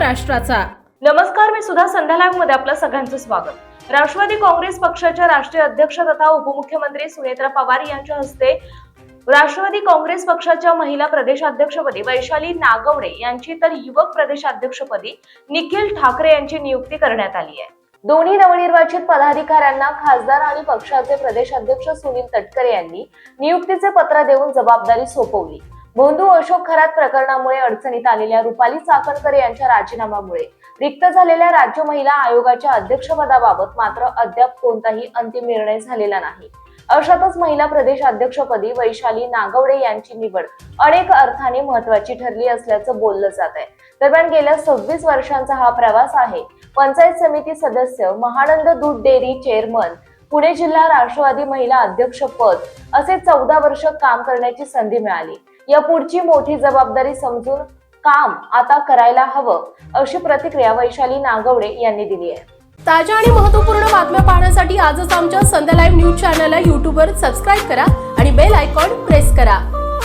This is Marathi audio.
राष्ट्राचा। नमस्कार, मी सुधा संध्या लाईव्ह मध्ये आपलं सगळ्यांचं स्वागत। राष्ट्रवादी काँग्रेस पक्षाच्या राष्ट्रीय अध्यक्ष तथा उपमुख्यमंत्री सुनेत्रा पवार यांच्या हस्ते राष्ट्रवादी काँग्रेस पक्षाच्या महिला प्रदेशाध्यक्षपदी वैशाली नागवडे यांची तर युवक प्रदेशाध्यक्षपदी निखिल ठाकरे यांची नियुक्ती करण्यात आली आहे। दोन्ही नवनिर्वाचित पदाधिकाऱ्यांना खासदार आणि पक्षाचे प्रदेशाध्यक्ष सुनील तटकरे यांनी नियुक्तीचे पत्र देऊन जबाबदारी सोपवली। भोंदू अशोक खरात प्रकरणामुळे अडचणीत आलेल्या रुपाली चाकणकर यांच्या राजीनाम्यामुळे रिक्त झालेल्या राज्य महिला आयोगाच्या अध्यक्षपदाबाबत मात्र अद्याप कोणताही अंतिम निर्णय झालेला नाही। अशातच महिला प्रदेश अध्यक्षपदी वैशाली नागवडे यांची निवड अनेक अर्थाने महत्त्वाची ठरली असल्याचं बोललं जात आहे। दरम्यान गेल्या 26 वर्षांचा हा प्रवास आहे। पंचायत समिती सदस्य, महानंद दूध डेअरी चेअरमन, पुणे जिल्हा राष्ट्रवादी महिला अध्यक्षपद असे 14 वर्ष काम करण्याची संधी मिळाली। या पुढची मोठी जबाबदारी समजून काम आता करायला हवं, अशी प्रतिक्रिया वैशाली नागवडे यांनी दिली आहे। ताज्या आणि महत्त्वपूर्ण बातम्या पाहण्यासाठी आजच आमच्या संध्या लाईव्ह न्यूज चॅनलला YouTube वर सबस्क्राईब करा आणि बेल आयकॉन प्रेस करा।